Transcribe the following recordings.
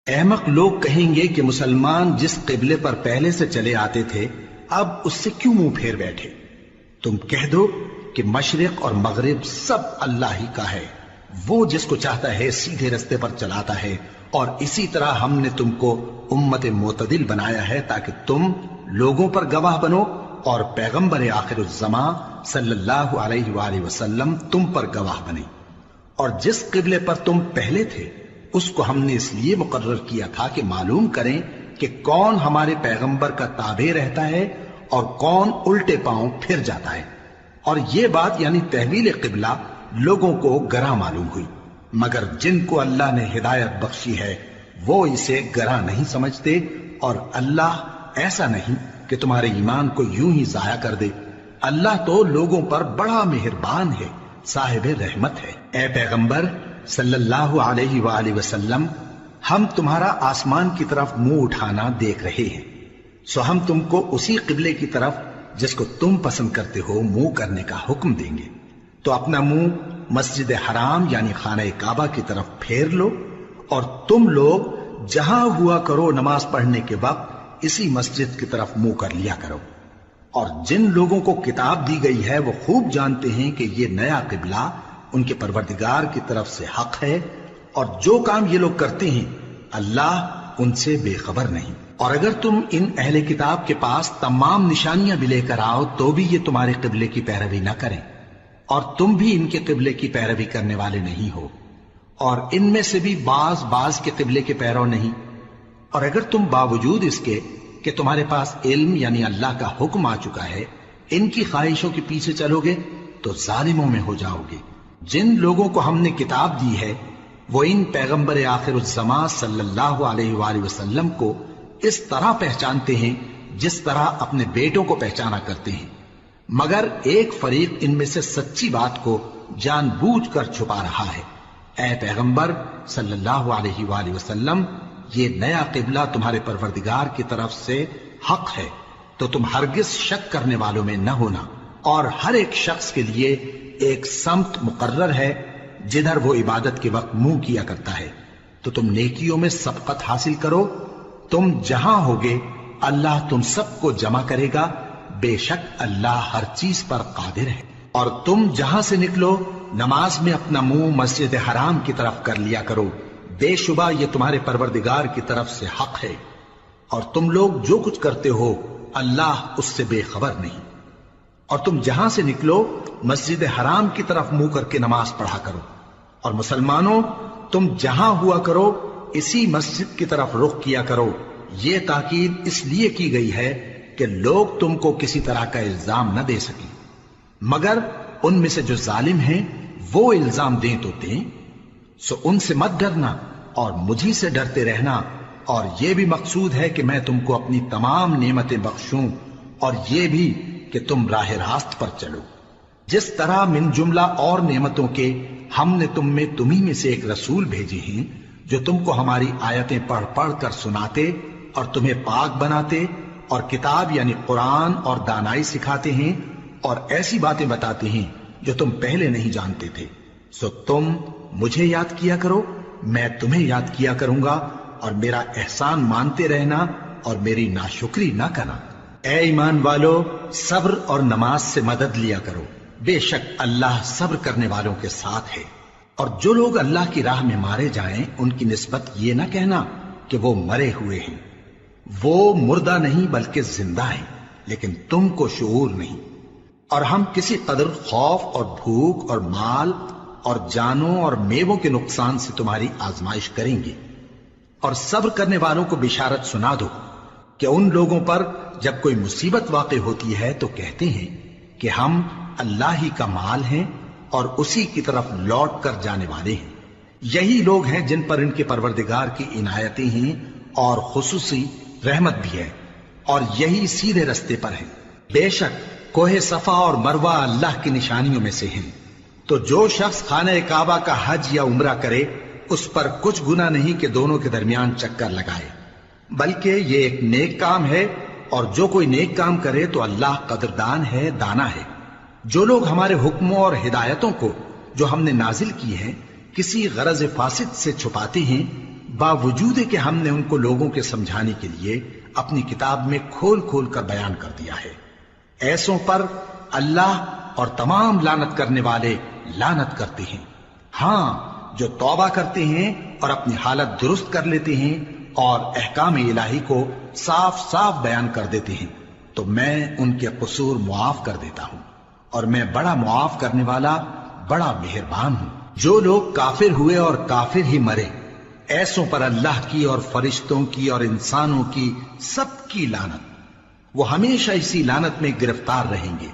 احمق لوگ کہیں گے کہ مسلمان جس قبلے پر پہلے سے چلے آتے تھے اب اس سے کیوں منہ پھیر بیٹھے؟ تم کہہ دو کہ مشرق اور مغرب سب اللہ ہی کا ہے، وہ جس کو چاہتا ہے سیدھے رستے پر چلاتا ہے، اور اسی طرح ہم نے تم کو امت معتدل بنایا ہے تاکہ تم لوگوں پر گواہ بنو اور پیغمبر آخر الزمان صلی اللہ علیہ وآلہ وسلم تم پر گواہ بنے۔ اور جس قبلے پر تم پہلے تھے اس کو ہم نے اس لیے مقرر کیا تھا کہ معلوم کریں کہ کون ہمارے پیغمبر کا تابع رہتا ہے اور کون الٹے پاؤں پھر جاتا ہے۔ اور یہ بات یعنی تحویل قبلہ لوگوں کو گراں معلوم ہوئی، مگر جن کو اللہ نے ہدایت بخشی ہے وہ اسے گراں نہیں سمجھتے، اور اللہ ایسا نہیں کہ تمہارے ایمان کو یوں ہی ضائع کر دے۔ اللہ تو لوگوں پر بڑا مہربان ہے، صاحب رحمت ہے۔ اے پیغمبر صلی اللہ علیہ وآلہ وسلم، ہم تمہارا آسمان کی طرف منہ اٹھانا دیکھ رہے ہیں، سو ہم تم کو اسی قبلے کی طرف جس کو تم پسند کرتے ہو منہ کرنے کا حکم دیں گے۔ تو اپنا منہ مسجد حرام یعنی خانہ کعبہ کی طرف پھیر لو، اور تم لوگ جہاں ہوا کرو نماز پڑھنے کے وقت اسی مسجد کی طرف منہ کر لیا کرو۔ اور جن لوگوں کو کتاب دی گئی ہے وہ خوب جانتے ہیں کہ یہ نیا قبلہ ان کے پروردگار کی طرف سے حق ہے، اور جو کام یہ لوگ کرتے ہیں اللہ ان سے بے خبر نہیں۔ اور اگر تم ان اہل کتاب کے پاس تمام نشانیاں بھی لے کر آؤ تو بھی یہ تمہارے قبلے کی پیروی نہ کریں، اور تم بھی ان کے قبلے کی پیروی کرنے والے نہیں ہو، اور ان میں سے بھی بعض کے قبلے کے پیرو نہیں۔ اور اگر تم باوجود اس کے کہ تمہارے پاس علم یعنی اللہ کا حکم آ چکا ہے ان کی خواہشوں کے پیچھے چلو گے تو ظالموں میں ہو جاؤ گے۔ جن لوگوں کو ہم نے کتاب دی ہے وہ ان پیغمبر آخر الزمان صلی اللہ علیہ وآلہ وسلم کو اس طرح پہچانتے ہیں جس طرح اپنے بیٹوں کو پہچانا کرتے ہیں، مگر ایک فریق ان میں سے سچی بات کو جان بوجھ کر چھپا رہا ہے۔ اے پیغمبر صلی اللہ علیہ وآلہ وسلم، یہ نیا قبلہ تمہارے پروردگار کی طرف سے حق ہے، تو تم ہرگز شک کرنے والوں میں نہ ہونا، اور ہر ایک شخص کے لیے ایک سمت مقرر ہے جدھر وہ عبادت کے وقت منہ کیا کرتا ہے، تو تم نیکیوں میں سبقت حاصل کرو۔ تم جہاں ہوگے اللہ تم سب کو جمع کرے گا، بے شک اللہ ہر چیز پر قادر ہے۔ اور تم جہاں سے نکلو نماز میں اپنا منہ مسجد حرام کی طرف کر لیا کرو، بے شبہ یہ تمہارے پروردگار کی طرف سے حق ہے، اور تم لوگ جو کچھ کرتے ہو اللہ اس سے بے خبر نہیں۔ اور تم جہاں سے نکلو مسجد حرام کی طرف منہ کر کے نماز پڑھا کرو، اور مسلمانوں تم جہاں ہوا کرو اسی مسجد کی طرف رخ کیا کرو۔ یہ تاکید اس لیے کی گئی ہے کہ لوگ تم کو کسی طرح کا الزام نہ دے سکیں، مگر ان میں سے جو ظالم ہیں وہ الزام دیں تو دیں، سو ان سے مت ڈرنا اور مجھی سے ڈرتے رہنا، اور یہ بھی مقصود ہے کہ میں تم کو اپنی تمام نعمتیں بخشوں، اور یہ بھی کہ تم راہ راست پر چلو۔ جس طرح من جملہ اور نعمتوں کے ہم نے تمہیں میں سے ایک رسول بھیجے ہیں جو تم کو ہماری آیتیں پڑھ پڑھ کر سناتے اور تمہیں پاک بناتے، اور کتاب یعنی قرآن اور دانائی سکھاتے ہیں، اور ایسی باتیں بتاتے ہیں جو تم پہلے نہیں جانتے تھے، سو تم مجھے یاد کیا کرو، میں تمہیں یاد کیا کروں گا، اور میرا احسان مانتے رہنا اور میری ناشکری نہ کرنا۔ اے ایمان والو، صبر اور نماز سے مدد لیا کرو، بے شک اللہ صبر کرنے والوں کے ساتھ ہے۔ اور جو لوگ اللہ کی راہ میں مارے جائیں ان کی نسبت یہ نہ کہنا کہ وہ مرے ہوئے ہیں، وہ مردہ نہیں بلکہ زندہ ہیں، لیکن تم کو شعور نہیں۔ اور ہم کسی قدر خوف اور بھوک اور مال اور جانوں اور میووں کے نقصان سے تمہاری آزمائش کریں گے، اور صبر کرنے والوں کو بشارت سنا دو کہ ان لوگوں پر جب کوئی مصیبت واقع ہوتی ہے تو کہتے ہیں کہ ہم اللہ ہی کا مال ہیں اور اسی کی طرف لوٹ کر جانے والے ہیں۔ یہی لوگ ہیں جن پر ان کے پروردگار کی عنایتیں ہیں اور خصوصی رحمت بھی ہے، اور یہی سیدھے رستے پر ہیں۔ بے شک کوہ صفا اور مروہ اللہ کی نشانیوں میں سے ہیں، تو جو شخص خانہ کعبہ کا حج یا عمرہ کرے اس پر کچھ گناہ نہیں کہ دونوں کے درمیان چکر لگائے، بلکہ یہ ایک نیک کام ہے، اور جو کوئی نیک کام کرے تو اللہ قدردان ہے، دانا ہے۔ جو لوگ ہمارے حکموں اور ہدایتوں کو جو ہم نے نازل کی ہیں کسی غرض فاسد سے چھپاتے ہیں، باوجود کہ ہم نے ان کو لوگوں کے سمجھانے کے لیے اپنی کتاب میں کھول کھول کر بیان کر دیا ہے۔ ایسوں پر اللہ اور تمام لعنت کرنے والے لعنت کرتے ہیں۔ ہاں، جو توبہ کرتے ہیں اور اپنی حالت درست کر لیتے ہیں اور احکام الہی کو صاف صاف بیان کر دیتے ہیں تو میں ان کے قصور معاف کر دیتا ہوں، اور میں بڑا معاف کرنے والا بڑا مہربان ہوں۔ جو لوگ کافر ہوئے اور کافر ہی مرے، ایسوں پر اللہ کی اور فرشتوں کی اور انسانوں کی سب کی لعنت، وہ ہمیشہ اسی لعنت میں گرفتار رہیں گے۔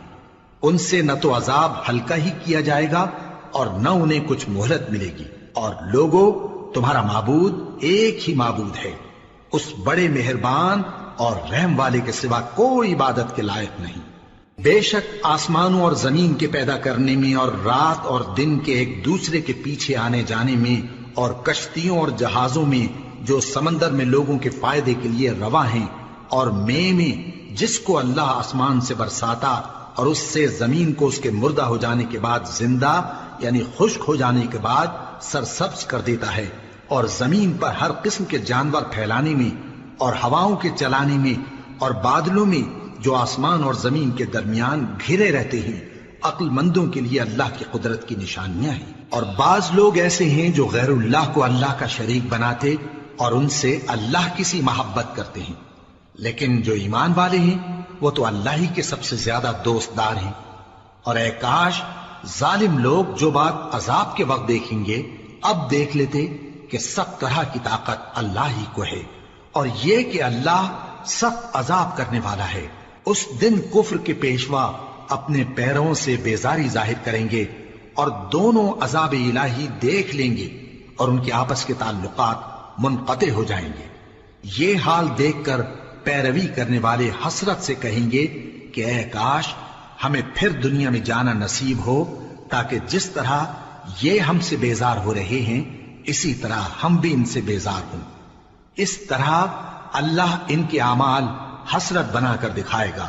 ان سے نہ تو عذاب ہلکا ہی کیا جائے گا اور نہ انہیں کچھ مہلت ملے گی۔ اور لوگوں، تمہارا معبود ایک ہی معبود ہے، اس بڑے مہربان اور رحم والے کے سوا کوئی عبادت کے لائق نہیں۔ بے شک آسمانوں اور زمین کے پیدا کرنے میں اور رات اور دن کے ایک دوسرے کے پیچھے آنے جانے میں اور کشتیوں اور جہازوں میں جو سمندر میں لوگوں کے فائدے کے لیے رواں ہیں، اور میں جس کو اللہ آسمان سے برساتا اور اس سے زمین کو اس کے مردہ ہو جانے کے بعد زندہ یعنی خشک ہو جانے کے بعد سرسبز کر دیتا ہے، اور زمین پر ہر قسم کے جانور پھیلانے میں اور ہواؤں کے چلانے میں اور بادلوں میں جو آسمان اور زمین کے درمیان گھرے رہتے ہیں، عقل مندوں کے لیے اللہ کی قدرت کی نشانیاں ہیں۔ اور بعض لوگ ایسے ہیں جو غیر اللہ کو اللہ کا شریک بناتے اور ان سے اللہ کی سی محبت کرتے ہیں، لیکن جو ایمان والے ہیں وہ تو اللہ ہی کے سب سے زیادہ دوستدار ہیں۔ اور اے کاش ظالم لوگ جو بات عذاب کے وقت دیکھیں گے اب دیکھ لیتے کہ سب طرح کی طاقت اللہ ہی کو ہے، اور یہ کہ اللہ سخت عذاب کرنے والا ہے۔ اس دن کفر کے پیشوا اپنے پیروں سے بیزاری ظاہر کریں گے اور دونوں عذاب الہی دیکھ لیں گے اور ان کے آپس کے تعلقات منقطع ہو جائیں گے۔ یہ حال دیکھ کر پیروی کرنے والے حسرت سے کہیں گے کہ اے کاش ہمیں پھر دنیا میں جانا نصیب ہو، تاکہ جس طرح یہ ہم سے بیزار ہو رہے ہیں اسی طرح ہم بھی ان سے بیزار ہوں۔ اس طرح اللہ ان کے اعمال حسرت بنا کر دکھائے گا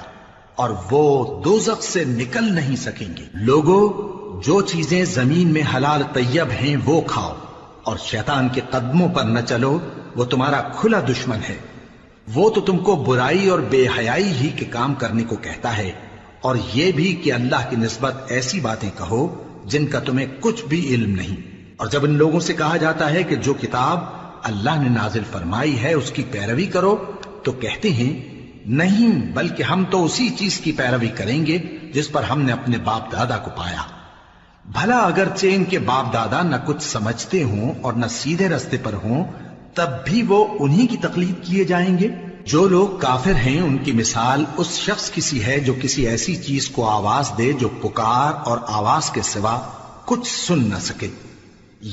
اور وہ دوزخ سے نکل نہیں سکیں گے۔ لوگوں، جو چیزیں زمین میں حلال طیب ہیں وہ کھاؤ، اور شیطان کے قدموں پر نہ چلو، وہ تمہارا کھلا دشمن ہے۔ وہ تو تم کو برائی اور بے حیائی ہی کے کام کرنے کو کہتا ہے، اور یہ بھی کہ اللہ کی نسبت ایسی باتیں کہو جن کا تمہیں کچھ بھی علم نہیں۔ اور جب ان لوگوں سے کہا جاتا ہے کہ جو کتاب اللہ نے نازل فرمائی ہے اس کی پیروی کرو، تو کہتے ہیں نہیں، بلکہ ہم تو اسی چیز کی پیروی کریں گے جس پر ہم نے اپنے باپ دادا کو پایا۔ بھلا اگرچہ ان کے باپ دادا نہ کچھ سمجھتے ہوں اور نہ سیدھے رستے پر ہوں، تب بھی وہ انہی کی تقلید کیے جائیں گے۔ جو لوگ کافر ہیں ان کی مثال اس شخص کی سی ہے جو کسی ایسی چیز کو آواز دے جو پکار اور آواز کے سوا کچھ سن نہ سکے۔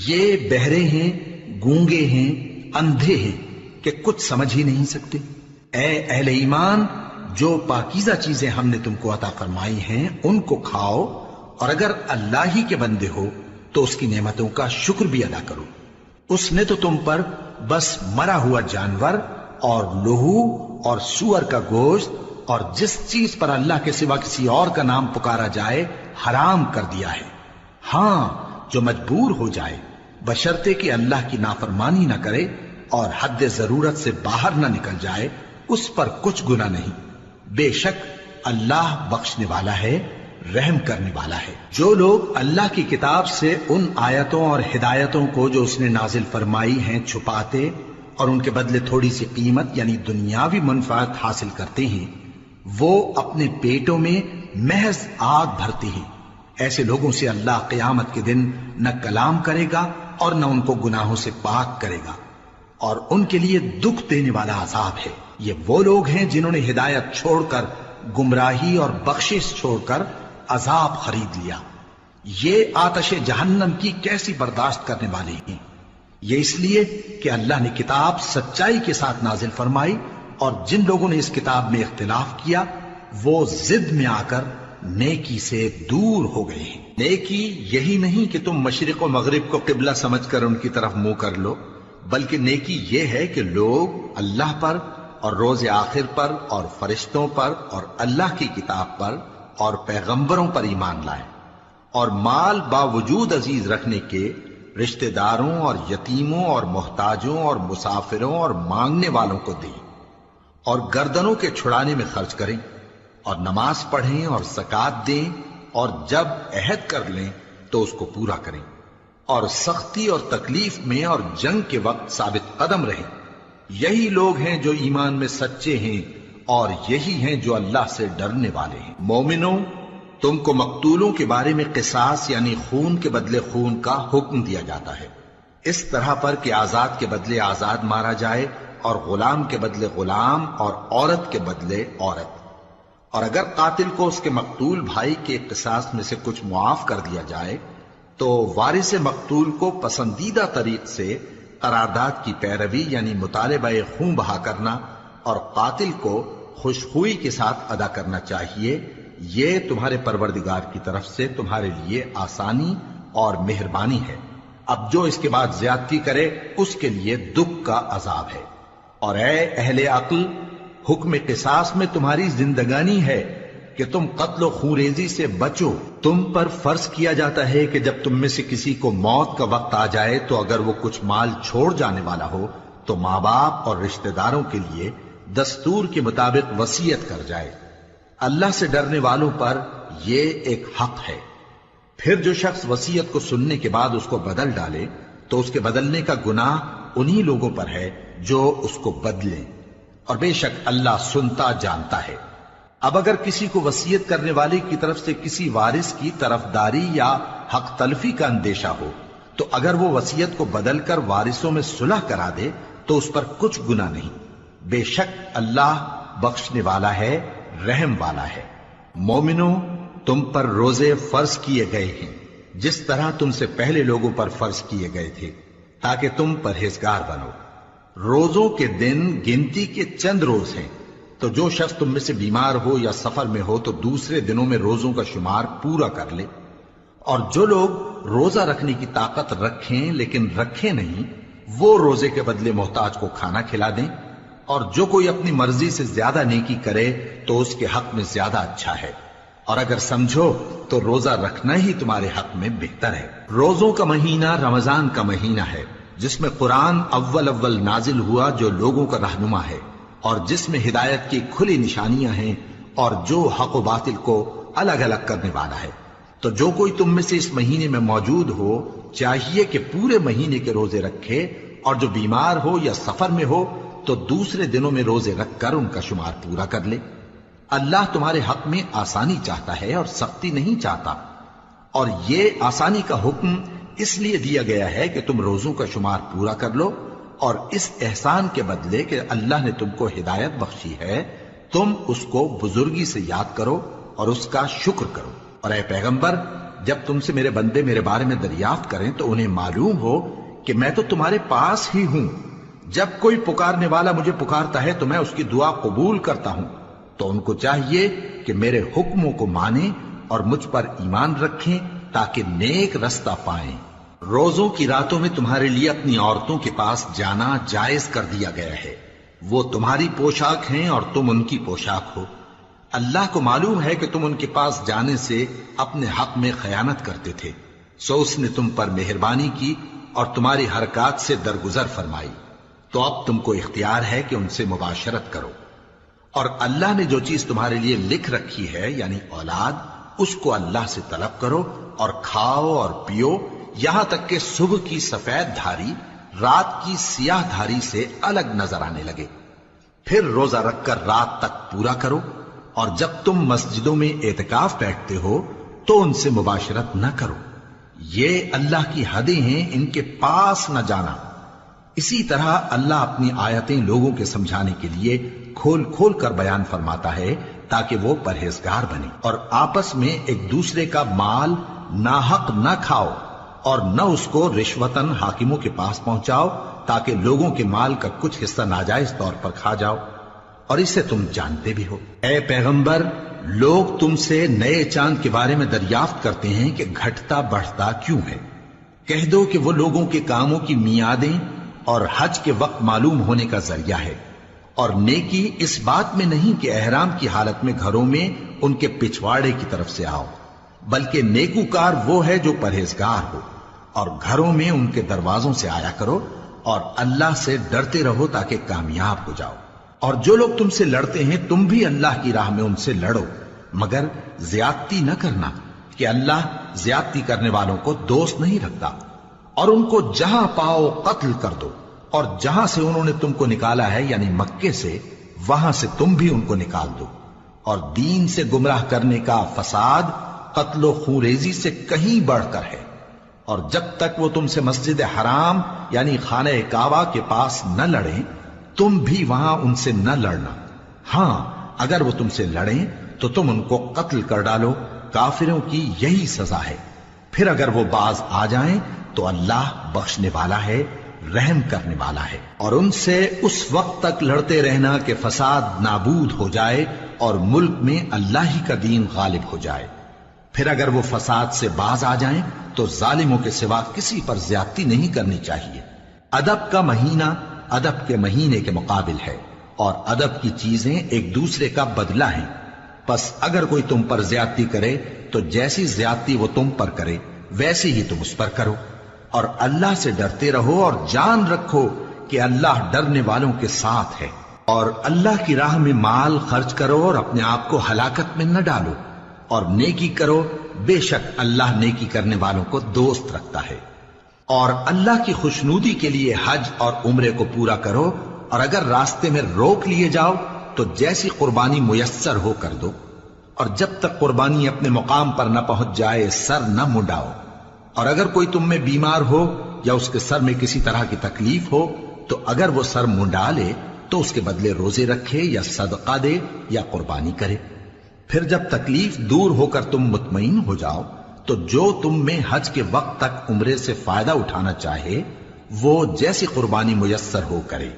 یہ بہرے ہیں، گونگے ہیں، اندھے ہیں کہ کچھ سمجھ ہی نہیں سکتے۔ اے اہل ایمان، جو پاکیزہ چیزیں ہم نے تم کو عطا فرمائی ہیں ان کو کھاؤ، اور اگر اللہ ہی کے بندے ہو تو اس کی نعمتوں کا شکر بھی ادا کرو۔ اس نے تو تم پر بس مرا ہوا جانور اور لہو اور سور کا گوشت اور جس چیز پر اللہ کے سوا کسی اور کا نام پکارا جائے حرام کر دیا ہے۔ ہاں، جو مجبور ہو جائے بشرطے کہ اللہ کی نافرمانی نہ کرے اور حد ضرورت سے باہر نہ نکل جائے، اس پر کچھ گناہ نہیں۔ بے شک اللہ بخشنے والا ہے، رحم کرنے والا ہے۔ جو لوگ اللہ کی کتاب سے ان آیتوں اور ہدایتوں کو جو اس نے نازل فرمائی ہیں چھپاتے اور ان کے بدلے تھوڑی سی قیمت یعنی دنیاوی منفعت حاصل کرتے ہیں، وہ اپنے پیٹوں میں محض آگ بھرتے ہیں۔ ایسے لوگوں سے اللہ قیامت کے دن نہ کلام کرے گا اور نہ ان کو گناہوں سے پاک کرے گا، اور ان کے لیے دکھ دینے والا عذاب ہے۔ یہ وہ لوگ ہیں جنہوں نے ہدایت چھوڑ کر گمراہی اور بخشش چھوڑ کر عذاب خرید لیا۔ یہ آتش جہنم کی کیسی برداشت کرنے والے ہیں۔ یہ اس لیے کہ اللہ نے کتاب سچائی کے ساتھ نازل فرمائی، اور جن لوگوں نے اس کتاب میں اختلاف کیا وہ ضد میں آ کر نیکی سے دور ہو گئے ہیں۔ نیکی یہی نہیں کہ تم مشرق و مغرب کو قبلہ سمجھ کر ان کی طرف منہ کر لو، بلکہ نیکی یہ ہے کہ لوگ اللہ پر اور روز آخر پر اور فرشتوں پر اور اللہ کی کتاب پر اور پیغمبروں پر ایمان لائیں، اور مال باوجود عزیز رکھنے کے رشتہ داروں اور یتیموں اور محتاجوں اور مسافروں اور مانگنے والوں کو دیں، اور گردنوں کے چھڑانے میں خرچ کریں، اور نماز پڑھیں اور زکات دیں، اور جب عہد کر لیں تو اس کو پورا کریں، اور سختی اور تکلیف میں اور جنگ کے وقت ثابت قدم رہیں۔ یہی لوگ ہیں جو ایمان میں سچے ہیں، اور یہی ہیں جو اللہ سے ڈرنے والے ہیں۔ مومنوں، تم کو مقتولوں کے بارے میں قصاص یعنی خون کے بدلے خون کا حکم دیا جاتا ہے، اس طرح پر کہ آزاد کے بدلے آزاد مارا جائے، اور غلام کے بدلے غلام، اور عورت کے بدلے عورت۔ اور اگر قاتل کو اس کے مقتول بھائی کے قصاص میں سے کچھ معاف کر دیا جائے تو وارث مقتول کو پسندیدہ طریق سے قرارداد کی پیروی یعنی مطالبہ خون بہا کرنا اور قاتل کو خوشخوئی کے ساتھ ادا کرنا چاہیے۔ یہ تمہارے پروردگار کی طرف سے تمہارے لیے آسانی اور مہربانی ہے۔ اب جو اس کے بعد زیادتی کرے اس کے لیے دکھ کا عذاب ہے۔ اور اے اہل عقل، حکم قصاص میں تمہاری زندگانی ہے کہ تم قتل و خونریزی سے بچو۔ تم پر فرض کیا جاتا ہے کہ جب تم میں سے کسی کو موت کا وقت آ جائے تو اگر وہ کچھ مال چھوڑ جانے والا ہو تو ماں باپ اور رشتہ داروں کے لیے دستور کے مطابق وصیت کر جائے۔ اللہ سے ڈرنے والوں پر یہ ایک حق ہے۔ پھر جو شخص وصیت کو سننے کے بعد اس کو بدل ڈالے تو اس کے بدلنے کا گناہ انہی لوگوں پر ہے جو اس کو بدلیں، اور بے شک اللہ سنتا جانتا ہے۔ اب اگر کسی کو وصیت کرنے والے کی طرف سے کسی وارث کی طرفداری یا حق تلفی کا اندیشہ ہو تو اگر وہ وصیت کو بدل کر وارثوں میں صلح کرا دے تو اس پر کچھ گناہ نہیں، بے شک اللہ بخشنے والا ہے، رحم والا ہے۔ مومنوں، تم پر روزے فرض کیے گئے ہیں جس طرح تم سے پہلے لوگوں پر فرض کیے گئے تھے تاکہ تم پرہیزگار بنو۔ روزوں کے دن گنتی کے چند روز ہیں، تو جو شخص تم میں سے بیمار ہو یا سفر میں ہو تو دوسرے دنوں میں روزوں کا شمار پورا کر لے۔ اور جو لوگ روزہ رکھنے کی طاقت رکھیں لیکن رکھیں نہیں، وہ روزے کے بدلے محتاج کو کھانا کھلا دیں۔ اور جو کوئی اپنی مرضی سے زیادہ نیکی کرے تو اس کے حق میں زیادہ اچھا ہے، اور اگر سمجھو تو روزہ رکھنا ہی تمہارے حق میں بہتر ہے۔ روزوں کا مہینہ رمضان کا مہینہ ہے جس میں قرآن اول نازل ہوا، جو لوگوں کا رہنما ہے اور جس میں ہدایت کی کھلی نشانیاں ہیں اور جو حق و باطل کو الگ الگ کرنے والا ہے۔ تو جو کوئی تم میں سے اس مہینے میں موجود ہو چاہیے کہ پورے مہینے کے روزے رکھے، اور جو بیمار ہو یا سفر میں ہو تو دوسرے دنوں میں روزے رکھ کر ان کا شمار پورا کر لے۔ اللہ تمہارے حق میں آسانی چاہتا ہے اور سختی نہیں چاہتا، اور یہ آسانی کا حکم اس لیے دیا گیا ہے کہ تم روزوں کا شمار پورا کر لو، اور اس احسان کے بدلے کہ اللہ نے تم کو ہدایت بخشی ہے تم اس کو بزرگی سے یاد کرو اور اس کا شکر کرو۔ اور اے پیغمبر، جب تم سے میرے بندے میرے بارے میں دریافت کریں تو انہیں معلوم ہو کہ میں تو تمہارے پاس ہی ہوں۔ جب کوئی پکارنے والا مجھے پکارتا ہے تو میں اس کی دعا قبول کرتا ہوں، تو ان کو چاہیے کہ میرے حکموں کو مانیں اور مجھ پر ایمان رکھیں تاکہ نیک رستہ پائیں۔ روزوں کی راتوں میں تمہارے لیے اپنی عورتوں کے پاس جانا جائز کر دیا گیا ہے، وہ تمہاری پوشاک ہیں اور تم ان کی پوشاک ہو۔ اللہ کو معلوم ہے کہ تم ان کے پاس جانے سے اپنے حق میں خیانت کرتے تھے، سو اس نے تم پر مہربانی کی اور تمہاری حرکات سے درگزر فرمائی، تو اب تم کو اختیار ہے کہ ان سے مباشرت کرو۔ اور اللہ نے جو چیز تمہارے لیے لکھ رکھی ہے یعنی اولاد، اس کو اللہ سے طلب کرو اور کھاؤ اور پیو، یہاں تک کہ صبح کی سفید دھاری رات کی سیاہ دھاری سے الگ نظر آنے لگے۔ پھر روزہ رکھ کر رات تک پورا کرو، اور جب تم مسجدوں میں اعتکاف بیٹھتے ہو تو ان سے مباشرت نہ کرو، یہ اللہ کی حدیں ہیں، ان کے پاس نہ جانا۔ اسی طرح اللہ اپنی آیتیں لوگوں کے سمجھانے کے لیے کھول کھول کر بیان فرماتا ہے تاکہ وہ پرہیزگار بنے۔ اور آپس میں ایک دوسرے کا مال ناحق نہ کھاؤ، اور نہ اس کو رشوتاً حاکموں کے پاس پہنچاؤ تاکہ لوگوں کے مال کا کچھ حصہ ناجائز طور پر کھا جاؤ، اور اسے تم جانتے بھی ہو۔ اے پیغمبر، لوگ تم سے نئے چاند کے بارے میں دریافت کرتے ہیں کہ گھٹتا بڑھتا کیوں ہے۔ کہہ دو کہ وہ لوگوں کے کاموں کی میعادیں اور حج کے وقت معلوم ہونے کا ذریعہ ہے، اور نیکی اس بات میں نہیں کہ احرام کی حالت میں گھروں میں ان کے پچھواڑے کی طرف سے آؤ، بلکہ نیکوکار وہ ہے جو پرہیزگار ہو۔ اور گھروں میں ان کے دروازوں سے آیا کرو اور اللہ سے ڈرتے رہو تاکہ کامیاب ہو جاؤ۔ اور جو لوگ تم سے لڑتے ہیں تم بھی اللہ کی راہ میں ان سے لڑو، مگر زیادتی نہ کرنا کہ اللہ زیادتی کرنے والوں کو دوست نہیں رکھتا۔ اور ان کو جہاں پاؤ قتل کر دو، اور جہاں سے انہوں نے تم کو نکالا ہے یعنی مکے سے، وہاں سے تم بھی ان کو نکال دو۔ اور دین سے گمراہ کرنے کا فساد قتل و خونریزی سے کہیں بڑھ کر ہے۔ اور جب تک وہ تم سے مسجد حرام یعنی خانہ کعبہ کے پاس نہ لڑیں تم بھی وہاں ان سے نہ لڑنا۔ ہاں اگر وہ تم سے لڑیں تو تم ان کو قتل کر ڈالو، کافروں کی یہی سزا ہے۔ پھر اگر وہ باز آ جائیں تو اللہ بخشنے والا ہے، رحم کرنے والا ہے۔ اور ان سے اس وقت تک لڑتے رہنا کہ فساد نابود ہو جائے اور ملک میں اللہ ہی کا دین غالب ہو جائے۔ پھر اگر وہ فساد سے باز آ جائیں تو ظالموں کے سوا کسی پر زیادتی نہیں کرنی چاہیے۔ ادب کا مہینہ ادب کے مہینے کے مقابل ہے، اور ادب کی چیزیں ایک دوسرے کا بدلہ ہیں۔ پس اگر کوئی تم پر زیادتی کرے تو جیسی زیادتی وہ تم پر کرے ویسی ہی تم اس پر کرو، اور اللہ سے ڈرتے رہو اور جان رکھو کہ اللہ ڈرنے والوں کے ساتھ ہے۔ اور اللہ کی راہ میں مال خرچ کرو اور اپنے آپ کو ہلاکت میں نہ ڈالو، اور نیکی کرو، بے شک اللہ نیکی کرنے والوں کو دوست رکھتا ہے۔ اور اللہ کی خوشنودی کے لیے حج اور عمرے کو پورا کرو، اور اگر راستے میں روک لیے جاؤ تو جیسی قربانی میسر ہو کر دو، اور جب تک قربانی اپنے مقام پر نہ پہنچ جائے سر نہ منڈاؤ۔ اور اگر کوئی تم میں بیمار ہو یا اس کے سر میں کسی طرح کی تکلیف ہو تو اگر وہ سر منڈا لے تو اس کے بدلے روزے رکھے یا صدقہ دے یا قربانی کرے۔ پھر جب تکلیف دور ہو کر تم مطمئن ہو جاؤ تو جو تم میں حج کے وقت تک عمرے سے فائدہ اٹھانا چاہے وہ جیسی قربانی میسر ہو کرے،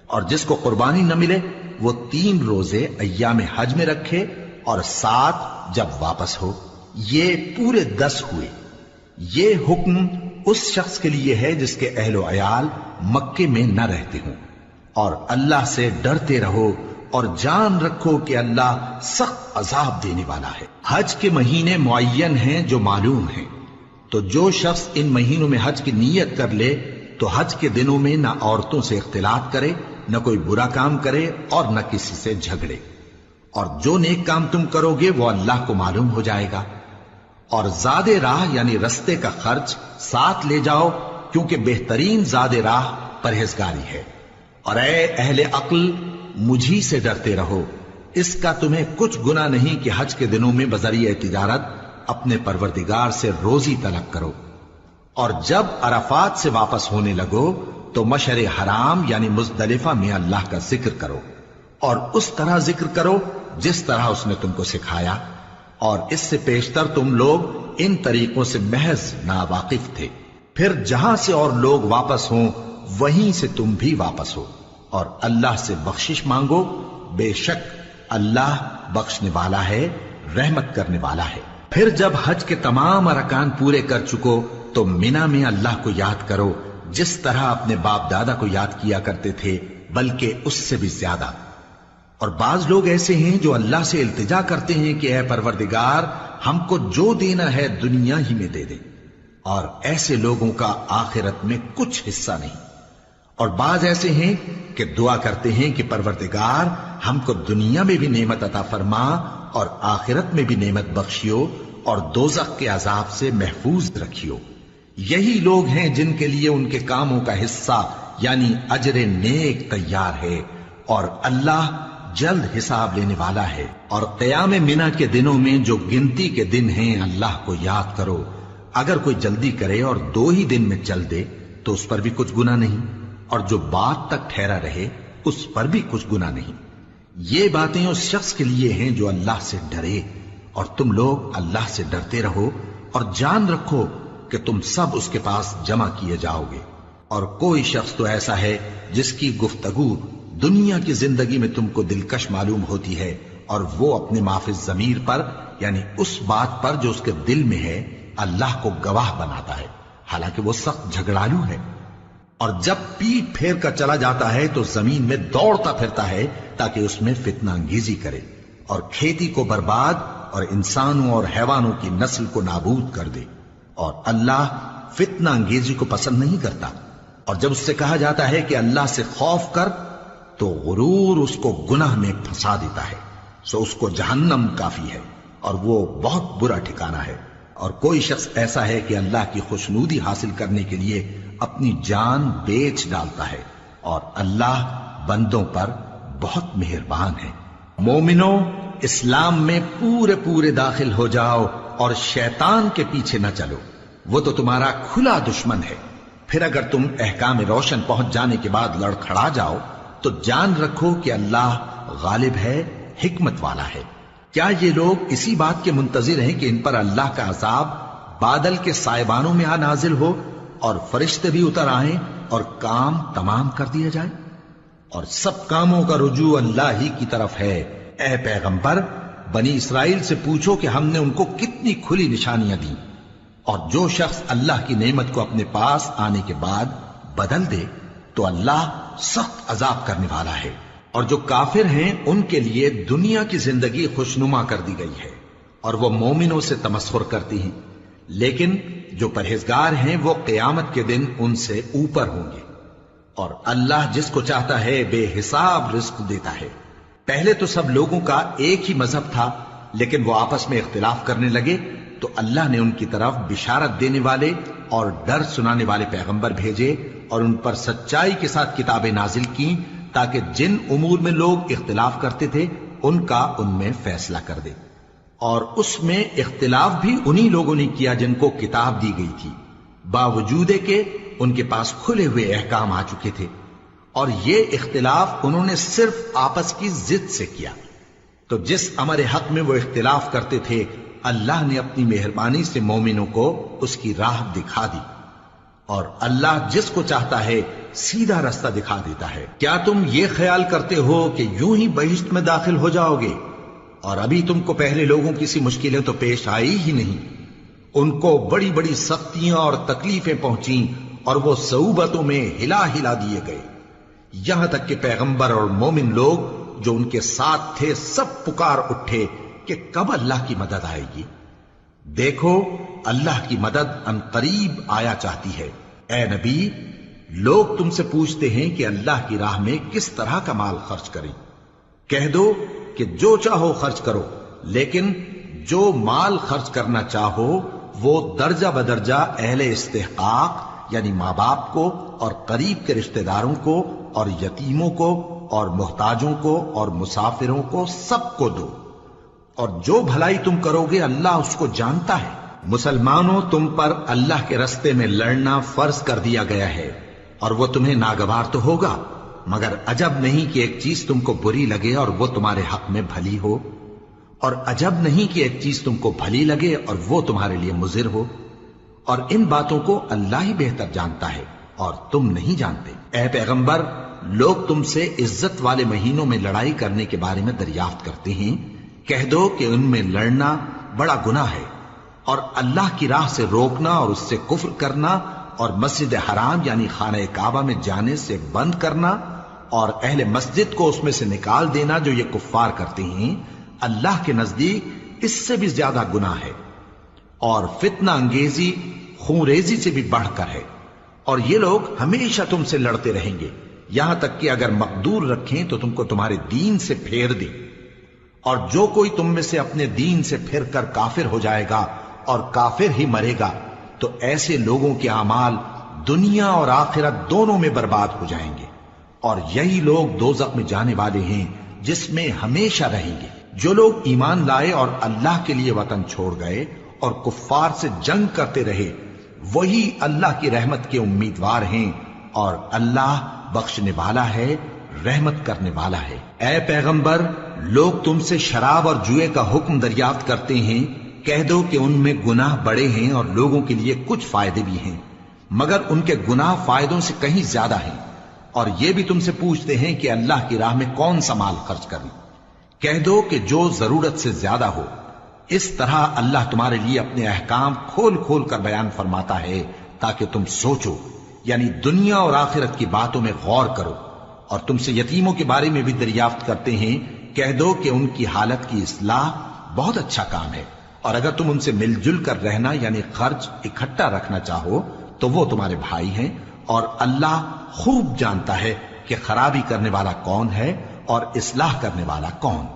اور جس کو قربانی نہ ملے وہ 3 روزے ایام حج میں رکھے اور 7 جب واپس ہو، یہ پورے 10 ہوئے۔ یہ حکم اس شخص کے لیے ہے جس کے اہل و عیال مکے میں نہ رہتے ہوں۔ اور اللہ سے ڈرتے رہو اور جان رکھو کہ اللہ سخت عذاب دینے والا ہے۔ حج کے مہینے معین ہیں جو معلوم ہیں، تو جو شخص ان مہینوں میں حج کی نیت کر لے تو حج کے دنوں میں نہ عورتوں سے اختلاط کرے، نہ کوئی برا کام کرے اور نہ کسی سے جھگڑے۔ اور جو نیک کام تم کرو گے وہ اللہ کو معلوم ہو جائے گا۔ اور زاد راہ یعنی رستے کا خرچ ساتھ لے جاؤ، کیونکہ بہترین زاد راہ پرہیزگاری ہے۔ اور اے اہل عقل مجھی سے ڈرتے رہو، اس کا تمہیں کچھ گناہ نہیں کہ حج کے دنوں میں بذریعہ تجارت اپنے پروردگار سے روزی طلب کرو۔ اور جب عرفات سے واپس ہونے لگو تو مشعر حرام یعنی مزدلفہ میں اللہ کا ذکر کرو، اور اس طرح ذکر کرو جس طرح اس نے تم کو سکھایا، اور اس سے پیشتر تم لوگ ان طریقوں سے محض ناواقف تھے۔ پھر جہاں سے اور لوگ واپس ہوں وہیں سے تم بھی واپس ہو، اور اللہ سے بخشش مانگو، بے شک اللہ بخشنے والا ہے، رحمت کرنے والا ہے۔ پھر جب حج کے تمام ارکان پورے کر چکو تو مینا میں اللہ کو یاد کرو جس طرح اپنے باپ دادا کو یاد کیا کرتے تھے، بلکہ اس سے بھی زیادہ۔ اور بعض لوگ ایسے ہیں جو اللہ سے التجا کرتے ہیں کہ اے پروردگار ہم کو جو دینا ہے دنیا ہی میں دے دے، اور ایسے لوگوں کا آخرت میں کچھ حصہ نہیں۔ اور بعض ایسے ہیں کہ دعا کرتے ہیں کہ پروردگار ہم کو دنیا میں بھی نعمت عطا فرما اور آخرت میں بھی نعمت بخشیو اور دوزخ کے عذاب سے محفوظ رکھیو۔ یہی لوگ ہیں جن کے لیے ان کے کاموں کا حصہ یعنی اجر نیک تیار ہے، اور اللہ جلد حساب لینے والا ہے۔ اور قیام منا کے دنوں میں جو گنتی کے دن ہیں اللہ کو یاد کرو، اگر کوئی جلدی کرے اور 2 ہی دن میں چل دے تو اس پر بھی کچھ گناہ نہیں، اور جو بات تک ٹھہرا رہے اس پر بھی کچھ گناہ نہیں۔ یہ باتیں اس شخص کے لیے ہیں جو اللہ سے ڈرے، اور تم لوگ اللہ سے ڈرتے رہو اور جان رکھو کہ تم سب اس کے پاس جمع کیے جاؤ گے۔ اور کوئی شخص تو ایسا ہے جس کی گفتگو دنیا کی زندگی میں تم کو دلکش معلوم ہوتی ہے، اور وہ اپنے معافی ضمیر پر یعنی اس بات پر جو اس کے دل میں ہے اللہ کو گواہ بناتا ہے، حالانکہ وہ سخت جھگڑالو ہے۔ اور جب پیٹ پھیر کر چلا جاتا ہے تو زمین میں دوڑتا پھرتا ہے تاکہ اس میں فتنہ انگیزی کرے اور کھیتی کو برباد اور انسانوں اور حیوانوں کی نسل کو نابود کر دے۔ اور اللہ فتنہ انگیزی کو پسند نہیں کرتا، اور جب اس سے کہا جاتا ہے کہ اللہ سے خوف کر تو غرور اس کو گناہ میں پھنسا دیتا ہے، سو اس کو جہنم کافی ہے اور وہ بہت برا ٹھکانہ ہے۔ اور کوئی شخص ایسا ہے کہ اللہ کی خوشنودی حاصل کرنے کے لیے اپنی جان بیچ ڈالتا ہے، اور اللہ بندوں پر بہت مہربان ہے۔ مومنو، اسلام میں پورے پورے داخل ہو جاؤ اور شیطان کے پیچھے نہ چلو، وہ تو تمہارا کھلا دشمن ہے۔ پھر اگر تم احکام روشن پہنچ جانے کے بعد لڑکھڑا جاؤ تو جان رکھو کہ اللہ غالب ہے، حکمت والا ہے۔ کیا یہ لوگ اسی بات کے منتظر ہیں کہ ان پر اللہ کا عذاب بادل کے سائبانوں میں آ نازل ہو اور فرشتے بھی اتر آئیں اور کام تمام کر دیا جائے؟ اور سب کاموں کا رجوع اللہ ہی کی طرف ہے۔ اے پیغمبر، بنی اسرائیل سے پوچھو کہ ہم نے ان کو کتنی کھلی نشانیاں دیں، اور جو شخص اللہ کی نعمت کو اپنے پاس آنے کے بعد بدل دے تو اللہ سخت عذاب کرنے والا ہے۔ اور جو کافر ہیں ان کے لیے دنیا کی زندگی خوشنما کر دی گئی ہے اور وہ مومنوں سے تمسخر کرتی ہیں، لیکن جو پرہیزگار ہیں وہ قیامت کے دن ان سے اوپر ہوں گے، اور اللہ جس کو چاہتا ہے بے حساب رزق دیتا ہے۔ پہلے تو سب لوگوں کا ایک ہی مذہب تھا، لیکن وہ آپس میں اختلاف کرنے لگے تو اللہ نے ان کی طرف بشارت دینے والے اور ڈر سنانے والے پیغمبر بھیجے اور ان پر سچائی کے ساتھ کتابیں نازل کی تاکہ جن امور میں لوگ اختلاف کرتے تھے ان کا ان میں فیصلہ کر دے۔ اور اس میں اختلاف بھی انہی لوگوں نے کیا جن کو کتاب دی گئی تھی، باوجود کہ ان کے پاس کھلے ہوئے احکام آ چکے تھے، اور یہ اختلاف انہوں نے صرف آپس کی ضد سے کیا۔ تو جس امر حق میں وہ اختلاف کرتے تھے اللہ نے اپنی مہربانی سے مومنوں کو اس کی راہ دکھا دی، اور اللہ جس کو چاہتا ہے سیدھا رستہ دکھا دیتا ہے۔ کیا تم یہ خیال کرتے ہو کہ یوں ہی بہشت میں داخل ہو جاؤ گے، اور ابھی تم کو پہلے لوگوں کی سی مشکلیں تو پیش آئی ہی نہیں؟ ان کو بڑی بڑی سختیاں اور تکلیفیں پہنچیں اور وہ صعوبتوں میں ہلا ہلا دیے گئے، یہاں تک کہ پیغمبر اور مومن لوگ جو ان کے ساتھ تھے سب پکار اٹھے کہ کب اللہ کی مدد آئے گی۔ دیکھو اللہ کی مدد ان قریب آیا چاہتی ہے۔ اے نبی، لوگ تم سے پوچھتے ہیں کہ اللہ کی راہ میں کس طرح کا مال خرچ کریں۔ کہہ دو کہ جو چاہو خرچ کرو، لیکن جو مال خرچ کرنا چاہو وہ درجہ بدرجہ اہل استحقاق یعنی ماں باپ کو اور قریب کے رشتہ داروں کو اور یتیموں کو اور محتاجوں کو اور مسافروں کو سب کو دو، اور جو بھلائی تم کرو گے اللہ اس کو جانتا ہے۔ مسلمانوں، تم پر اللہ کے رستے میں لڑنا فرض کر دیا گیا ہے، اور وہ تمہیں ناگوار تو ہوگا، مگر عجب نہیں کہ ایک چیز تم کو بری لگے اور وہ تمہارے حق میں بھلی ہو، اور عجب نہیں کہ ایک چیز تم کو بھلی لگے اور وہ تمہارے لیے مضر ہو، اور ان باتوں کو اللہ ہی بہتر جانتا ہے اور تم نہیں جانتے۔ اے پیغمبر، لوگ تم سے عزت والے مہینوں میں لڑائی کرنے کے بارے میں دریافت کرتے ہیں، کہہ دو کہ ان میں لڑنا بڑا گناہ ہے، اور اللہ کی راہ سے روکنا اور اس سے کفر کرنا اور مسجد حرام یعنی خانہ کعبہ میں جانے سے بند کرنا اور اہل مسجد کو اس میں سے نکال دینا جو یہ کفار کرتے ہیں، اللہ کے نزدیک اس سے بھی زیادہ گناہ ہے، اور فتنہ انگیزی خونریزی سے بھی بڑھ کر ہے۔ اور یہ لوگ ہمیشہ تم سے لڑتے رہیں گے، یہاں تک کہ اگر مقدور رکھیں تو تم کو تمہارے دین سے پھیر دیں، اور جو کوئی تم میں سے اپنے دین سے پھر کر کافر ہو جائے گا اور کافر ہی مرے گا تو ایسے لوگوں کے اعمال دنیا اور آخرت دونوں میں برباد ہو جائیں گے، اور یہی لوگ دوزخ میں جانے والے ہیں جس میں ہمیشہ رہیں گے۔ جو لوگ ایمان لائے اور اللہ کے لیے وطن چھوڑ گئے اور کفار سے جنگ کرتے رہے وہی اللہ کی رحمت کے امیدوار ہیں، اور اللہ بخشنے والا ہے، رحمت کرنے والا ہے۔ اے پیغمبر، لوگ تم سے شراب اور جوئے کا حکم دریافت کرتے ہیں، کہہ دو کہ ان میں گناہ بڑے ہیں اور لوگوں کے لیے کچھ فائدے بھی ہیں، مگر ان کے گناہ فائدوں سے کہیں زیادہ ہیں۔ اور یہ بھی تم سے پوچھتے ہیں کہ اللہ کی راہ میں کون سا مال خرچ کریں، کہہ دو کہ جو ضرورت سے زیادہ ہو۔ اس طرح اللہ تمہارے لیے اپنے احکام کھول کھول کر بیان فرماتا ہے تاکہ تم سوچو، یعنی دنیا اور آخرت کی باتوں میں غور کرو۔ اور تم سے یتیموں کے بارے میں بھی دریافت کرتے ہیں، کہہ دو کہ ان کی حالت کی اصلاح بہت اچھا کام ہے، اور اگر تم ان سے مل جل کر رہنا یعنی خرچ اکٹھا رکھنا چاہو تو وہ تمہارے بھائی ہیں، اور اللہ خوب جانتا ہے کہ خرابی کرنے والا کون ہے اور اصلاح کرنے والا کون۔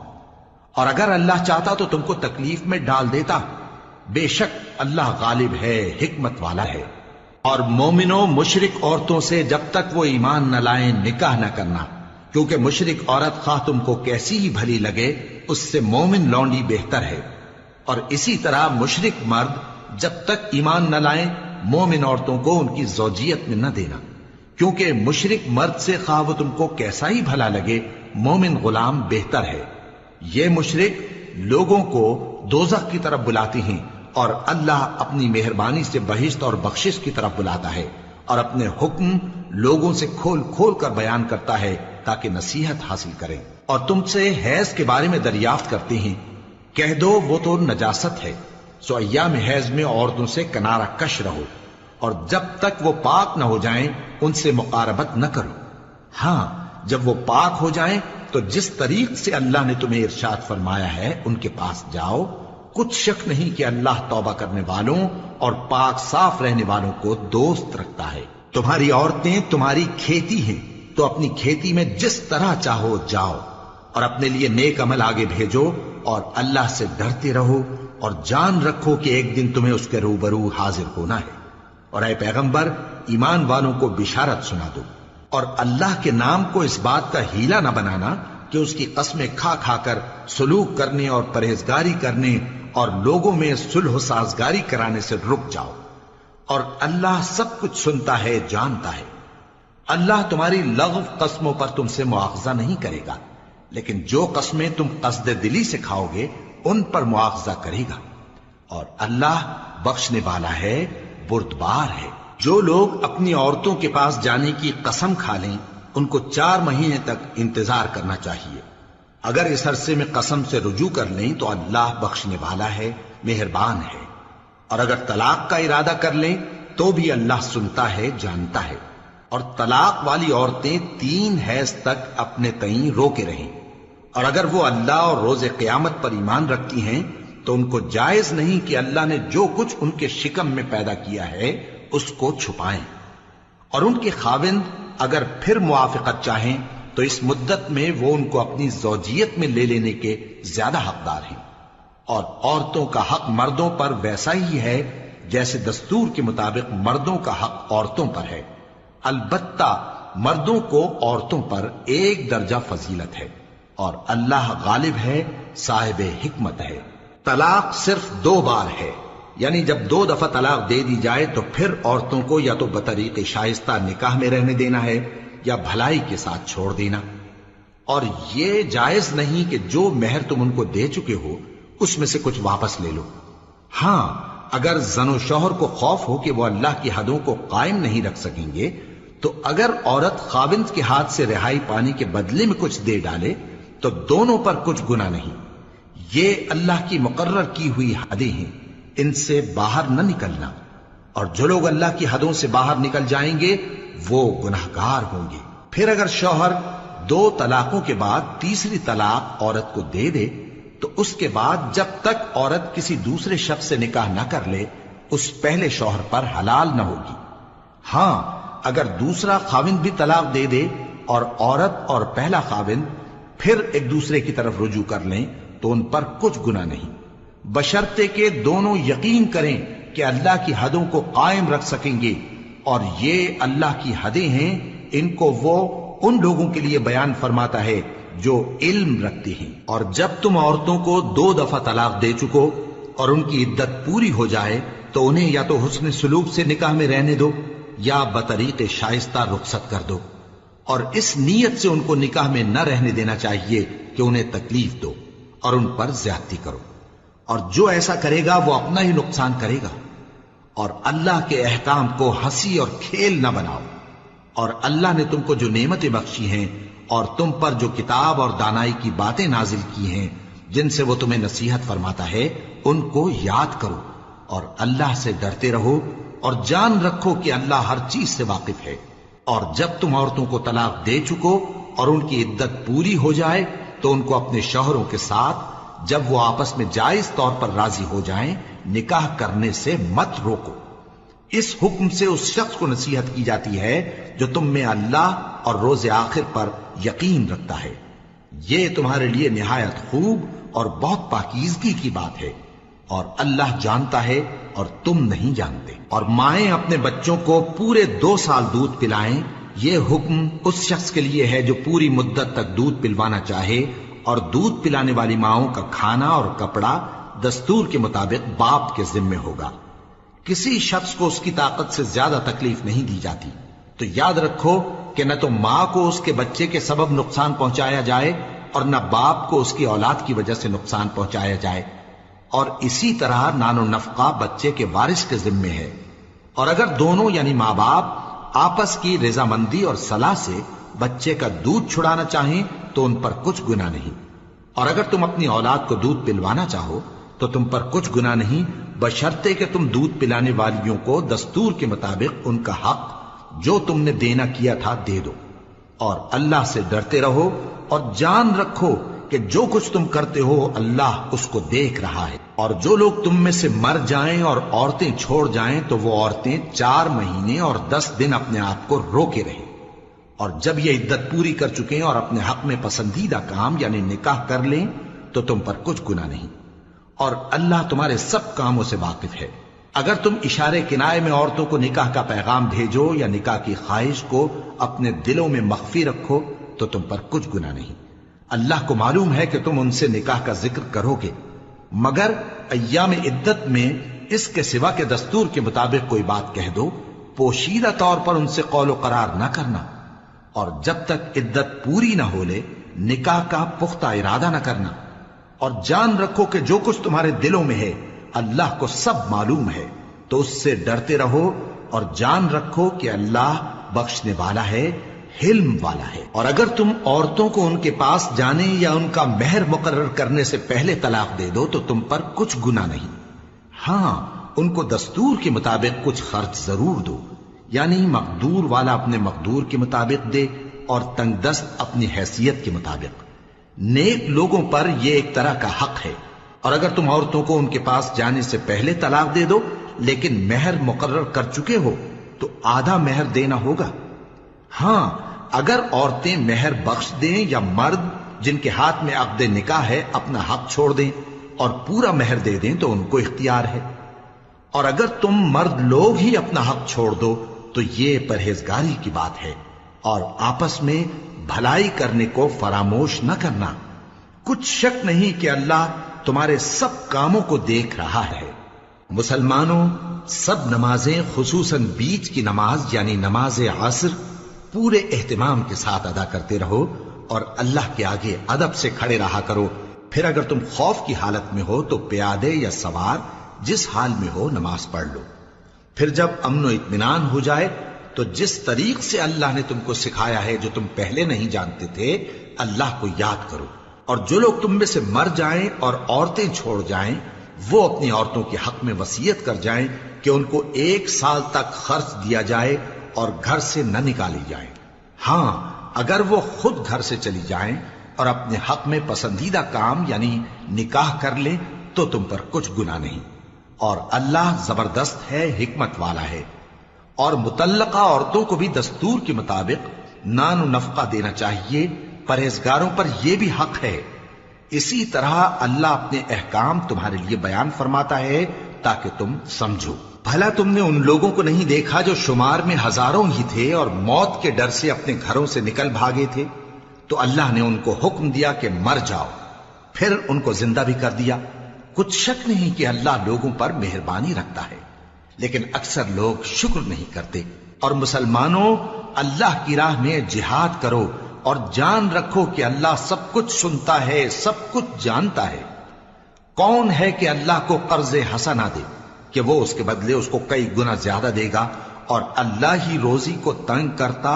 اور اگر اللہ چاہتا تو تم کو تکلیف میں ڈال دیتا، بے شک اللہ غالب ہے، حکمت والا ہے۔ اور مومنوں مشرک عورتوں سے جب تک وہ ایمان نہ لائیں نکاح نہ کرنا، کیونکہ مشرک عورت خواہ تم کو کیسی ہی بھلی لگے اس سے مومن لونڈی بہتر ہے۔ اور اسی طرح مشرک مرد جب تک ایمان نہ لائیں مومن عورتوں کو ان کی زوجیت میں نہ دینا، کیونکہ مشرک مرد سے خواہ وہ تم کو کیسا ہی بھلا لگے مومن غلام بہتر ہے۔ یہ مشرک لوگوں کو دوزخ کی طرف بلاتے ہیں، اور اللہ اپنی مہربانی سے بہشت اور بخشش کی طرف بلاتا ہے، اور اپنے حکم لوگوں سے کھول کھول کر بیان کرتا ہے تاکہ نصیحت حاصل کریں۔ اور تم سے حیض کے بارے میں دریافت کرتے ہیں، کہہ دو وہ تو نجاست ہے، سو ایام حیض میں عورتوں سے کنارہ کش رہو، اور جب تک وہ پاک نہ ہو جائیں ان سے مقاربت نہ کرو۔ ہاں جب وہ پاک ہو جائیں تو جس طریق سے اللہ نے تمہیں ارشاد فرمایا ہے ان کے پاس جاؤ، کچھ شک نہیں کہ اللہ توبہ کرنے والوں اور پاک صاف رہنے والوں کو دوست رکھتا ہے۔ تمہاری عورتیں تمہاری کھیتی ہیں، تو اپنی کھیتی میں جس طرح چاہو جاؤ، اور اپنے لیے نیک عمل آگے بھیجو، اور اللہ سے ڈرتے رہو، اور جان رکھو کہ ایک دن تمہیں اس کے روبرو حاضر ہونا ہے۔ اور اے پیغمبر ایمان والوں کو بشارت سنا دو، اور اللہ کے نام کو اس بات کا ہیلا نہ بنانا کہ اس کی قسمیں کھا کھا کر سلوک کرنے اور پرہیزگاری کرنے اور لوگوں میں صلح و سازگاری کرانے سے رک جاؤ، اور اللہ سب کچھ سنتا ہے، جانتا ہے۔ اللہ تمہاری لغو قسموں پر تم سے مواخذہ نہیں کرے گا، لیکن جو قسمیں تم قصد دلی سے کھاؤ گے ان پر مواخذہ کرے گا، اور اللہ بخشنے والا ہے، بردبار ہے۔ جو لوگ اپنی عورتوں کے پاس جانے کی قسم کھا لیں ان کو 4 مہینے تک انتظار کرنا چاہیے۔ اگر اس عرصے میں قسم سے رجوع کر لیں تو اللہ بخشنے والا ہے، مہربان ہے۔ اور اگر طلاق کا ارادہ کر لیں تو بھی اللہ سنتا ہے، جانتا ہے۔ اور طلاق والی عورتیں 3 حیض تک اپنے تئیں روکے رہیں، اور اگر وہ اللہ اور روز قیامت پر ایمان رکھتی ہیں تو ان کو جائز نہیں کہ اللہ نے جو کچھ ان کے شکم میں پیدا کیا ہے اس کو چھپائیں۔ اور ان کے خاوند اگر پھر موافقت چاہیں تو اس مدت میں وہ ان کو اپنی زوجیت میں لے لینے کے زیادہ حقدار ہیں۔ اور عورتوں کا حق مردوں پر ویسا ہی ہے جیسے دستور کے مطابق مردوں کا حق عورتوں پر ہے، البتہ مردوں کو عورتوں پر 1 درجہ فضیلت ہے، اور اللہ غالب ہے، صاحب حکمت ہے۔ طلاق صرف 2 بار ہے، یعنی جب 2 دفعہ طلاق دے دی جائے تو پھر عورتوں کو یا تو بطریق شائستہ نکاح میں رہنے دینا ہے یا بھلائی کے ساتھ چھوڑ دینا۔ اور یہ جائز نہیں کہ جو مہر تم ان کو دے چکے ہو اس میں سے کچھ واپس لے لو۔ ہاں اگر زن و شوہر کو خوف ہو کہ وہ اللہ کی حدوں کو قائم نہیں رکھ سکیں گے تو اگر عورت خاوند کے ہاتھ سے رہائی پانے کے بدلے میں کچھ دے ڈالے تو دونوں پر کچھ گناہ نہیں۔ یہ اللہ کی مقرر کی ہوئی حدیں ہیں، ان سے باہر نہ نکلنا، اور جو لوگ اللہ کی حدوں سے باہر نکل جائیں گے وہ گناہگار ہوں گے۔ پھر اگر شوہر 2 طلاقوں کے بعد تیسری طلاق عورت کو دے دے تو اس کے بعد جب تک عورت کسی دوسرے شخص سے نکاح نہ کر لے اس پہلے شوہر پر حلال نہ ہوگی۔ ہاں اگر دوسرا خاوند بھی طلاق دے دے اور عورت اور پہلا خاوند پھر ایک دوسرے کی طرف رجوع کر لیں تو ان پر کچھ گناہ نہیں، بشرطے کہ دونوں یقین کریں کہ اللہ کی حدوں کو قائم رکھ سکیں گے، اور یہ اللہ کی حدیں ہیں، ان کو وہ ان لوگوں کے لیے بیان فرماتا ہے جو علم رکھتے ہیں۔ اور جب تم عورتوں کو 2 دفعہ طلاق دے چکو اور ان کی عدت پوری ہو جائے تو انہیں یا تو حسن سلوک سے نکاح میں رہنے دو یا بطریق شائستہ رخصت کر دو، اور اس نیت سے ان کو نکاح میں نہ رہنے دینا چاہیے کہ انہیں تکلیف دو اور ان پر زیادتی کرو، اور جو ایسا کرے گا وہ اپنا ہی نقصان کرے گا۔ اور اللہ کے احکام کو ہنسی اور کھیل نہ بناؤ، اور اللہ نے تم کو جو نعمتیں بخشی ہیں اور تم پر جو کتاب اور دانائی کی باتیں نازل کی ہیں جن سے وہ تمہیں نصیحت فرماتا ہے ان کو یاد کرو، اور اللہ سے ڈرتے رہو، اور جان رکھو کہ اللہ ہر چیز سے واقف ہے۔ اور جب تم عورتوں کو طلاق دے چکو اور ان کی عدت پوری ہو جائے تو ان کو اپنے شوہروں کے ساتھ جب وہ آپس میں جائز طور پر راضی ہو جائیں نکاح کرنے سے مت روکو۔ اس حکم سے اس شخص کو نصیحت کی جاتی ہے جو تم میں اللہ اور روز آخر پر یقین رکھتا ہے. یہ تمہارے لیے نہایت خوب اور بہت پاکیزگی کی بات ہے، اور اللہ جانتا ہے اور تم نہیں جانتے. اور مائیں اپنے بچوں کو پورے 2 سال دودھ پلائیں. یہ حکم اس شخص کے لیے ہے جو پوری مدت تک دودھ پلوانا چاہے، اور دودھ پلانے والی ماؤں کا کھانا اور کپڑا دستور کے مطابق باپ کے ذمے ہوگا. کسی شخص کو اس کی طاقت سے زیادہ تکلیف نہیں دی جاتی. تو یاد رکھو کہ نہ تو ماں کو اس کے بچے کے سبب نقصان پہنچایا جائے اور نہ باپ کو اس کی اولاد کی وجہ سے نقصان پہنچایا جائے. اور اسی طرح نان و نفقہ بچے کے وارث کے ذمے ہے. اور اگر دونوں یعنی ماں باپ آپس کی رضامندی اور صلاح سے بچے کا دودھ چھڑانا چاہیں تو ان پر کچھ گناہ نہیں. اور اگر تم اپنی اولاد کو دودھ پلوانا چاہو تو تم پر کچھ گناہ نہیں، بشرطے کہ تم دودھ پلانے والیوں کو دستور کے مطابق ان کا حق جو تم نے دینا کیا تھا دے دو. اور اللہ سے ڈرتے رہو اور جان رکھو کہ جو کچھ تم کرتے ہو اللہ اس کو دیکھ رہا ہے. اور جو لوگ تم میں سے مر جائیں اور عورتیں چھوڑ جائیں تو وہ عورتیں 4 مہینے اور 10 دن اپنے آپ کو روکے رہیں. اور جب یہ عدت پوری کر چکیں اور اپنے حق میں پسندیدہ کام یعنی نکاح کر لیں تو تم پر کچھ گناہ نہیں، اور اللہ تمہارے سب کاموں سے واقف ہے. اگر تم اشارے کنائے میں عورتوں کو نکاح کا پیغام بھیجو یا نکاح کی خواہش کو اپنے دلوں میں مخفی رکھو تو تم پر کچھ گناہ نہیں. اللہ کو معلوم ہے کہ تم ان سے نکاح کا ذکر کرو گے، مگر ایام عدت میں اس کے سوا کے دستور کے مطابق کوئی بات کہہ دو، پوشیدہ طور پر ان سے قول و قرار نہ کرنا. اور جب تک عدت پوری نہ ہو لے نکاح کا پختہ ارادہ نہ کرنا. اور جان رکھو کہ جو کچھ تمہارے دلوں میں ہے اللہ کو سب معلوم ہے. تو اس سے ڈرتے رہو اور جان رکھو کہ اللہ بخشنے والا ہے، حلم والا ہے. اور اگر تم عورتوں کو ان کے پاس جانے یا ان کا مہر مقرر کرنے سے پہلے طلاق دے دو تو تم پر کچھ گناہ نہیں. ہاں ان کو دستور کے مطابق کچھ خرچ ضرور دو، یعنی مقدور والا اپنے مقدور کے مطابق دے اور تنگ دست اپنی حیثیت کے مطابق. نیک لوگوں پر یہ ایک طرح کا حق ہے. اور اگر تم عورتوں کو ان کے پاس جانے سے پہلے طلاق دے دو لیکن مہر مقرر کر چکے ہو تو آدھا مہر دینا ہوگا. ہاں اگر عورتیں مہر بخش دیں یا مرد جن کے ہاتھ میں عقد نکاح ہے اپنا حق چھوڑ دیں اور پورا مہر دے دیں تو ان کو اختیار ہے. اور اگر تم مرد لوگ ہی اپنا حق چھوڑ دو تو یہ پرہیزگاری کی بات ہے. اور آپس میں بھلائی کرنے کو فراموش نہ کرنا. کچھ شک نہیں کہ اللہ تمہارے سب کاموں کو دیکھ رہا ہے. مسلمانوں، سب نمازیں خصوصاً بیچ کی نماز یعنی نماز عصر پورے اہتمام کے ساتھ ادا کرتے رہو اور اللہ کے آگے ادب سے کھڑے رہا کرو. پھر اگر تم خوف کی حالت میں ہو تو پیادے یا سوار جس حال میں ہو نماز پڑھ لو. پھر جب امن و اطمینان ہو جائے تو جس طریق سے اللہ نے تم کو سکھایا ہے جو تم پہلے نہیں جانتے تھے اللہ کو یاد کرو. اور جو لوگ تم میں سے مر جائیں اور عورتیں چھوڑ جائیں وہ اپنی عورتوں کے حق میں وصیت کر جائیں کہ ان کو 1 سال تک خرچ دیا جائے اور گھر سے نہ نکالی جائیں. ہاں اگر وہ خود گھر سے چلی جائیں اور اپنے حق میں پسندیدہ کام یعنی نکاح کر لیں تو تم پر کچھ گناہ نہیں. اور اللہ زبردست ہے، حکمت والا ہے. اور مطلقہ عورتوں کو بھی دستور کے مطابق نان و نفقہ دینا چاہیے. پرہیزگاروں پر یہ بھی حق ہے. اسی طرح اللہ اپنے احکام تمہارے لیے بیان فرماتا ہے تاکہ تم سمجھو. بھلا تم نے ان لوگوں کو نہیں دیکھا جو شمار میں ہزاروں ہی تھے اور موت کے ڈر سے اپنے گھروں سے نکل بھاگے تھے؟ تو اللہ نے ان کو حکم دیا کہ مر جاؤ، پھر ان کو زندہ بھی کر دیا. کچھ شک نہیں کہ اللہ لوگوں پر مہربانی رکھتا ہے، لیکن اکثر لوگ شکر نہیں کرتے. اور مسلمانوں، اللہ کی راہ میں جہاد کرو اور جان رکھو کہ اللہ سب کچھ سنتا ہے، سب کچھ جانتا ہے. کون ہے کہ اللہ کو قرض حسنہ دے کہ وہ اس کے بدلے اس کو کئی گنا زیادہ دے گا؟ اور اللہ ہی روزی کو تنگ کرتا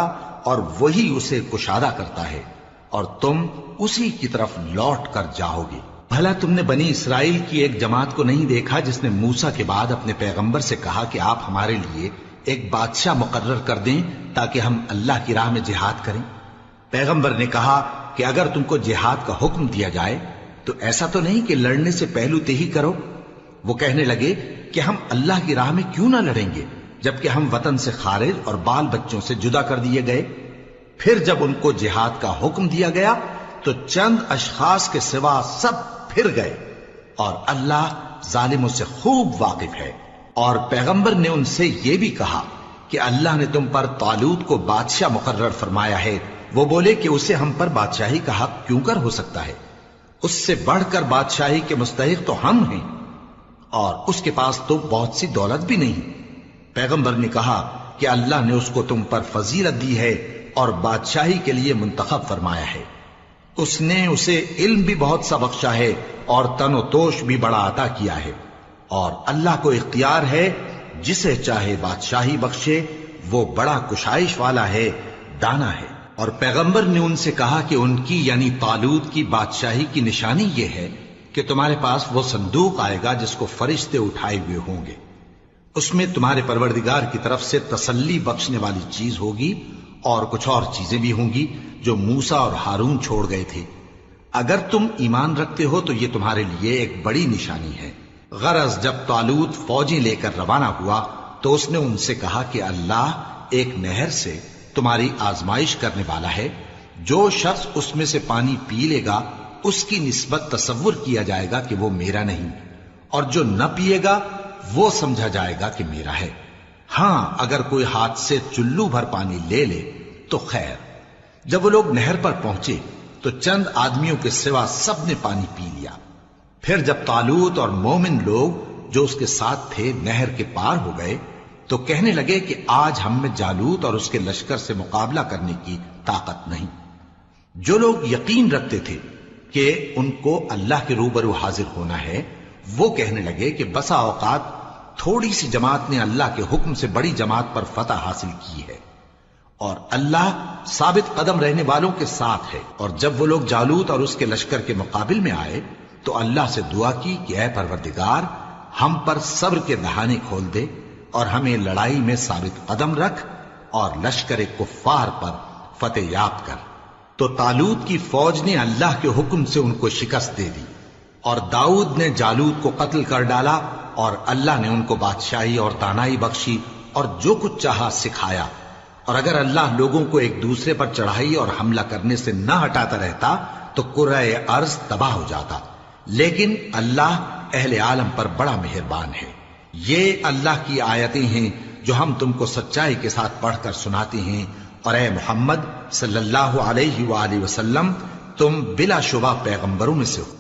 اور وہی اسے کشادہ کرتا ہے، اور تم اسی کی طرف لوٹ کر جاؤ گے. بھلا تم نے بنی اسرائیل کی ایک جماعت کو نہیں دیکھا جس نے موسیٰ کے بعد اپنے پیغمبر سے کہا کہ آپ ہمارے لیے ایک بادشاہ مقرر کر دیں تاکہ ہم اللہ کی راہ میں جہاد کریں؟ پیغمبر نے کہا کہ اگر تم کو جہاد کا حکم دیا جائے تو ایسا تو نہیں کہ لڑنے سے پہلو تہی کرو. وہ کہنے لگے کہ ہم اللہ کی راہ میں کیوں نہ لڑیں گے جبکہ ہم وطن سے خارج اور بال بچوں سے جدا کر دیے گئے۔ پھر جب ان کو جہاد کا حکم دیا گیا تو چند اشخاص کے سوا سب پھر گئے، اور اللہ ظالموں سے خوب واقف ہے۔ اور پیغمبر نے ان سے یہ بھی کہا کہ اللہ نے تم پر طالوت کو بادشاہ مقرر فرمایا ہے۔ وہ بولے کہ اسے ہم پر بادشاہی کا حق کیوں کر ہو سکتا ہے؟ اس سے بڑھ کر بادشاہی کے مستحق تو ہم ہیں، اور اس کے پاس تو بہت سی دولت بھی نہیں۔ پیغمبر نے کہا کہ اللہ نے اس کو تم پر فضیلت دی ہے اور بادشاہی کے لیے منتخب فرمایا ہے۔ اس نے اسے علم بھی بہت سا بخشا ہے اور تن و توش بھی بڑا عطا کیا ہے، اور اللہ کو اختیار ہے جسے چاہے بادشاہی بخشے، وہ بڑا کشائش والا ہے، دانا ہے۔ اور پیغمبر نے ان سے کہا کہ ان کی یعنی طالوت کی بادشاہی کی نشانی یہ ہے کہ تمہارے پاس وہ صندوق آئے گا جس کو فرشتے اٹھائے ہوئے ہوں گے، اس میں تمہارے پروردگار کی طرف سے تسلی بخشنے والی چیز ہوگی اور کچھ اور چیزیں بھی ہوں گی جو موسیٰ اور ہارون چھوڑ گئے تھے۔ اگر تم ایمان رکھتے ہو تو یہ تمہارے لیے ایک بڑی نشانی ہے۔ غرض جب طالوت فوجیں لے کر روانہ ہوا تو اس نے ان سے کہا کہ اللہ ایک نہر سے تمہاری آزمائش کرنے والا ہے، جو شخص اس میں سے پانی پی لے گا اس کی نسبت تصور کیا جائے گا کہ وہ میرا نہیں، اور جو نہ پیے گا وہ سمجھا جائے گا کہ میرا ہے۔ ہاں اگر کوئی ہاتھ سے چلو بھر پانی لے لے تو خیر۔ جب وہ لوگ نہر پر پہنچے تو چند آدمیوں کے سوا سب نے پانی پی لیا۔ پھر جب طالوت اور مومن لوگ جو اس کے ساتھ تھے نہر کے پار ہو گئے تو کہنے لگے کہ آج ہم میں جالوت اور اس کے لشکر سے مقابلہ کرنے کی طاقت نہیں۔ جو لوگ یقین رکھتے تھے کہ ان کو اللہ کے روبرو حاضر ہونا ہے، وہ کہنے لگے کہ بسا اوقات تھوڑی سی جماعت نے اللہ کے حکم سے بڑی جماعت پر فتح حاصل کی ہے، اور اللہ ثابت قدم رہنے والوں کے ساتھ ہے۔ اور جب وہ لوگ جالوت اور اس کے لشکر کے مقابل میں آئے تو اللہ سے دعا کی کہ اے پروردگار، ہم پر صبر کے دہانے کھول دے اور ہمیں لڑائی میں ثابت قدم رکھ اور لشکر کفار پر فتح یاب کر۔ تو طالوت کی فوج نے اللہ کے حکم سے ان کو شکست دے دی، اور داؤد نے جالوت کو قتل کر ڈالا، اور اللہ نے ان کو بادشاہی اور دانائی بخشی اور جو کچھ چاہا سکھایا۔ اور اگر اللہ لوگوں کو ایک دوسرے پر چڑھائی اور حملہ کرنے سے نہ ہٹاتا رہتا تو کرۂ ارض تباہ ہو جاتا، لیکن اللہ اہل عالم پر بڑا مہربان ہے۔ یہ اللہ کی آیتیں ہیں جو ہم تم کو سچائی کے ساتھ پڑھ کر سناتے ہیں، اور اے محمد صلی اللہ علیہ وآلہ وسلم تم بلا شبہ پیغمبروں میں سے ہو۔